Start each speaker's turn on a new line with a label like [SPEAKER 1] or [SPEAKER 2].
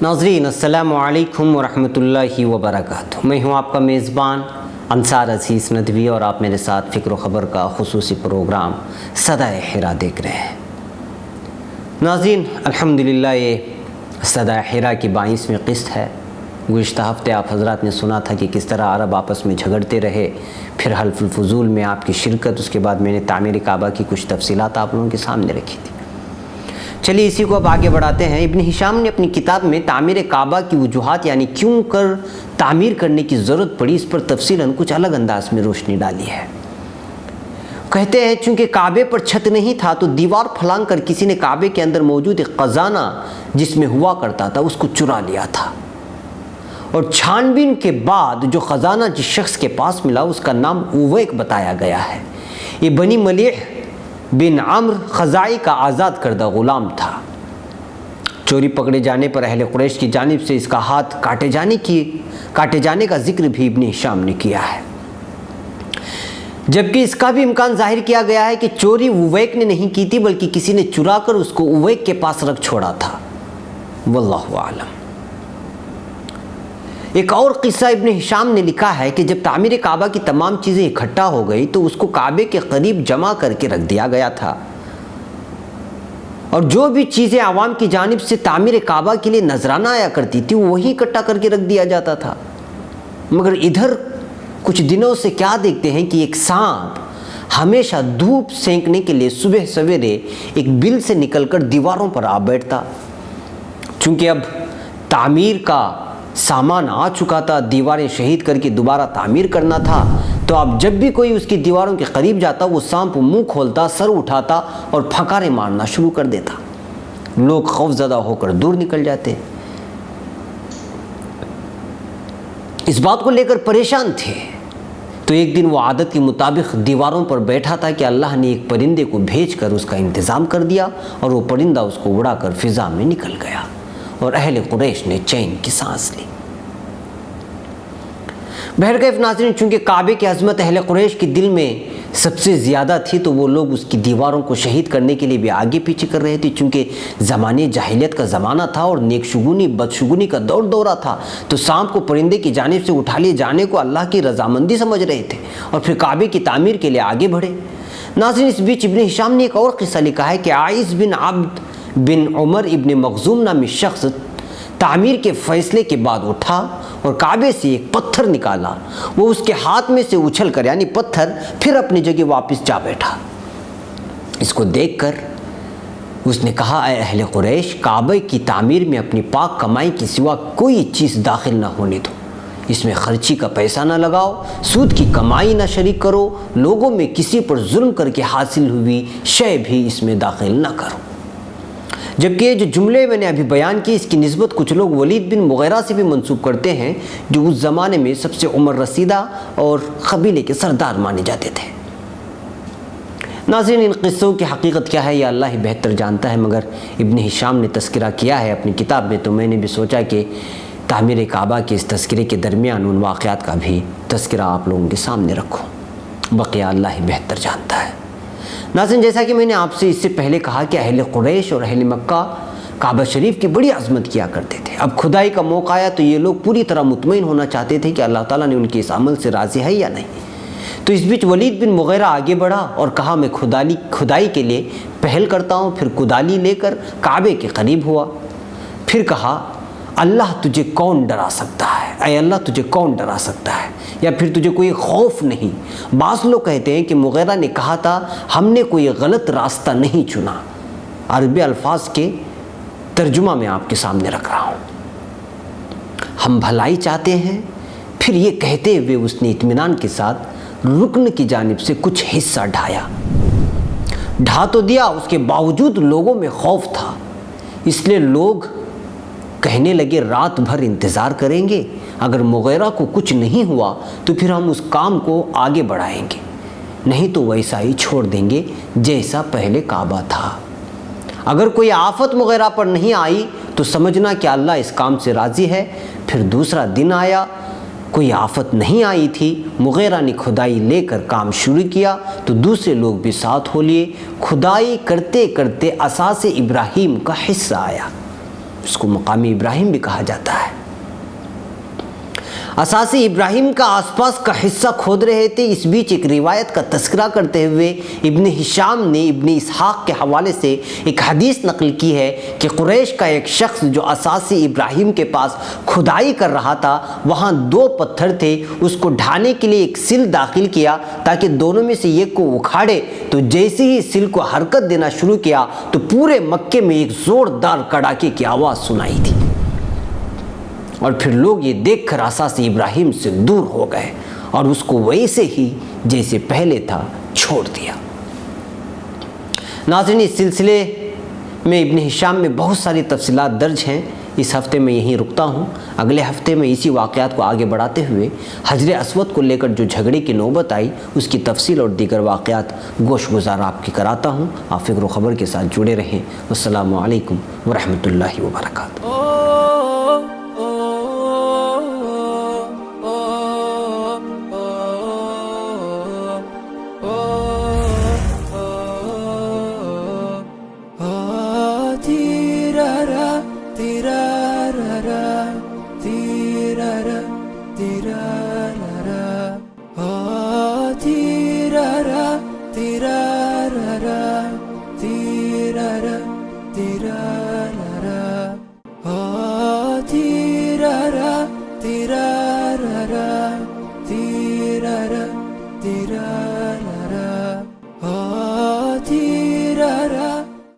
[SPEAKER 1] ناظرین السلام علیکم ورحمۃ اللہ وبرکاتہ۔ میں ہوں آپ کا میزبان انصار عزیز ندوی اور آپ میرے ساتھ فکر و خبر کا خصوصی پروگرام صدائے حرا دیکھ رہے ہیں۔ ناظرین الحمدللہ یہ صدائے حرا کی 22ویں قسط ہے۔ گزشتہ ہفتے آپ حضرات نے سنا تھا کہ کس طرح عرب آپس میں جھگڑتے رہے، پھر حلف الفضول میں آپ کی شرکت، اس کے بعد میں نے تعمیر کعبہ کی کچھ تفصیلات آپ لوگوں کے سامنے رکھی تھی۔ چلیے اسی کو اب آگے بڑھاتے ہیں۔ ابن ہشام نے اپنی کتاب میں تعمیر کعبہ کی وجوہات یعنی کیوں کر تعمیر کرنے کی ضرورت پڑی، اس پر تفصیلاً کچھ الگ انداز میں روشنی ڈالی ہے۔ کہتے ہیں چونکہ کعبے پر چھت نہیں تھا تو دیوار پھلانگ کر کسی نے کعبے کے اندر موجود ایک خزانہ جس میں ہوا کرتا تھا اس کو چرا لیا تھا، اور چھان بین کے بعد جو خزانہ جس شخص کے پاس ملا اس کا نام اویک بتایا گیا ہے۔ یہ بنی ملیح بن عمرو خزاعی کا آزاد کردہ غلام تھا۔ چوری پکڑے جانے پر اہل قریش کی جانب سے اس کا ہاتھ کاٹے جانے کا ذکر بھی ابن ہشام نے کیا ہے، جبکہ اس کا بھی امکان ظاہر کیا گیا ہے کہ چوری اویک نے نہیں کی تھی بلکہ کسی نے چرا کر اس کو اویک کے پاس رکھ چھوڑا تھا، واللہ اعلم۔ ایک اور قصہ ابن ہشام نے لکھا ہے کہ جب تعمیر کعبہ کی تمام چیزیں اکٹھا ہو گئی تو اس کو کعبے کے قریب جمع کر کے رکھ دیا گیا تھا، اور جو بھی چیزیں عوام کی جانب سے تعمیر کعبہ کے لیے نذرانہ آیا کرتی تھی وہی اکٹھا کر کے رکھ دیا جاتا تھا۔ مگر ادھر کچھ دنوں سے کیا دیکھتے ہیں کہ ایک سانپ ہمیشہ دھوپ سینکنے کے لیے صبح سویرے ایک بل سے نکل کر دیواروں پر آ بیٹھتا۔ چونکہ اب تعمیر کا سامان آ چکا تھا، دیواریں شہید کر کے دوبارہ تعمیر کرنا تھا، تو اب جب بھی کوئی اس کی دیواروں کے قریب جاتا وہ سانپ منہ کھولتا، سر اٹھاتا اور پھکارے مارنا شروع کر دیتا۔ لوگ خوف زدہ ہو کر دور نکل جاتے، اس بات کو لے کر پریشان تھے۔ تو ایک دن وہ عادت کے مطابق دیواروں پر بیٹھا تھا کہ اللہ نے ایک پرندے کو بھیج کر اس کا انتظام کر دیا، اور وہ پرندہ اس کو اڑا کر فضا میں نکل گیا، اور اہل قریش نے چین کی سانس لی۔ بہرکیف ناظرین، چونکہ کعبے کی عظمت اہل قریش کے دل میں سب سے زیادہ تھی تو وہ لوگ اس کی دیواروں کو شہید کرنے کے لیے بھی آگے پیچھے کر رہے تھے۔ چونکہ زمانے جاہلیت کا زمانہ تھا اور نیک شگونی بدشگونی کا دورہ تھا، تو سانپ کو پرندے کی جانب سے اٹھا لیے جانے کو اللہ کی رضامندی سمجھ رہے تھے، اور پھر کعبے کی تعمیر کے لیے آگے بڑھے۔ ناظرین، اس بیچ ابن ہشام نے ایک اور قصہ لکھا ہے کہ عائذ بن عبد بن عمر ابن مخزوم نامی شخص تعمیر کے فیصلے کے بعد اٹھا اور کعبے سے ایک پتھر نکالا، وہ اس کے ہاتھ میں سے اچھل کر یعنی پتھر پھر اپنی جگہ واپس جا بیٹھا۔ اس کو دیکھ کر اس نے کہا، اے اہل قریش، کعبے کی تعمیر میں اپنی پاک کمائی کے سوا کوئی چیز داخل نہ ہونے دو، اس میں خرچی کا پیسہ نہ لگاؤ، سود کی کمائی نہ شریک کرو، لوگوں میں کسی پر ظلم کر کے حاصل ہوئی شے بھی اس میں داخل نہ کرو۔ جبکہ یہ جو جملے میں نے ابھی بیان کی اس کی نسبت کچھ لوگ ولید بن مغیرہ سے بھی منسوب کرتے ہیں، جو اس زمانے میں سب سے عمر رسیدہ اور قبیلے کے سردار مانے جاتے تھے۔ ناظرین، ان قصوں کی حقیقت کیا ہے یہ اللہ ہی بہتر جانتا ہے، مگر ابن ہشام نے تذکرہ کیا ہے اپنی کتاب میں، تو میں نے بھی سوچا کہ تعمیر کعبہ کے اس تذکرے کے درمیان ان واقعات کا بھی تذکرہ آپ لوگوں کے سامنے رکھوں، بقیہ اللہ ہی بہتر جانتا ہے۔ ناظرین، جیسا کہ میں نے آپ سے اس سے پہلے کہا کہ اہل قریش اور اہل مکہ کعبہ شریف کی بڑی عظمت کیا کرتے تھے۔ اب کھدائی کا موقع آیا تو یہ لوگ پوری طرح مطمئن ہونا چاہتے تھے کہ اللہ تعالیٰ نے ان کے اس عمل سے راضی ہے یا نہیں۔ تو اس بیچ ولید بن مغیرہ آگے بڑھا اور کہا، میں کھدائی کے لیے پہل کرتا ہوں۔ پھر کدالی لے کر کعبے کے قریب ہوا، پھر کہا، اللہ تجھے کون ڈرا سکتا ہے، اے اللہ تجھے کون ڈرا سکتا ہے، یا پھر تجھے کوئی خوف نہیں۔ بعض لوگ کہتے ہیں کہ مغیرہ نے کہا تھا، ہم نے کوئی غلط راستہ نہیں چنا۔ عربی الفاظ کے ترجمہ میں آپ کے سامنے رکھ رہا ہوں۔ ہم بھلائی چاہتے ہیں۔ پھر یہ کہتے ہوئے اس نے اطمینان کے ساتھ رکن کی جانب سے کچھ حصہ ڈھا تو دیا، اس کے باوجود لوگوں میں خوف تھا، اس لیے لوگ کہنے لگے رات بھر انتظار کریں گے، اگر مغیرہ کو کچھ نہیں ہوا تو پھر ہم اس کام کو آگے بڑھائیں گے، نہیں تو ویسا ہی چھوڑ دیں گے جیسا پہلے کعبہ تھا۔ اگر کوئی آفت مغیرہ پر نہیں آئی تو سمجھنا کہ اللہ اس کام سے راضی ہے۔ پھر دوسرا دن آیا، کوئی آفت نہیں آئی تھی، مغیرہ نے کھدائی لے کر کام شروع کیا تو دوسرے لوگ بھی ساتھ ہو لیے۔ کھدائی کرتے کرتے اساس ابراہیم کا حصہ آیا، اس کو مقامی ابراہیم بھی کہا جاتا ہے۔ اساس ابراہیم کا آس پاس کا حصہ کھود رہے تھے۔ اس بیچ ایک روایت کا تذکرہ کرتے ہوئے ابن ہشام نے ابن اسحاق کے حوالے سے ایک حدیث نقل کی ہے کہ قریش کا ایک شخص جو اساس ابراہیم کے پاس کھدائی کر رہا تھا، وہاں 2 پتھر تھے، اس کو ڈھانے کے لیے ایک سل داخل کیا تاکہ دونوں میں سے ایک کو اکھاڑے، تو جیسے ہی سل کو حرکت دینا شروع کیا تو پورے مکے میں ایک زوردار کڑاکے کی آواز سنائی تھی، اور پھر لوگ یہ دیکھ کر اساس ابراہیم سے دور ہو گئے اور اس کو ویسے ہی جیسے پہلے تھا چھوڑ دیا۔ ناظرین، اس سلسلے میں ابن ہشام میں بہت ساری تفصیلات درج ہیں۔ اس ہفتے میں یہیں رکتا ہوں، اگلے ہفتے میں اسی واقعات کو آگے بڑھاتے ہوئے حجر اسود کو لے کر جو جھگڑے کی نوبت آئی اس کی تفصیل اور دیگر واقعات گوش گزار آپ کی کراتا ہوں۔ آپ فکر و خبر کے ساتھ جڑے رہیں۔ والسلام علیکم ورحمۃ اللہ وبرکاتہ۔
[SPEAKER 2] تیرا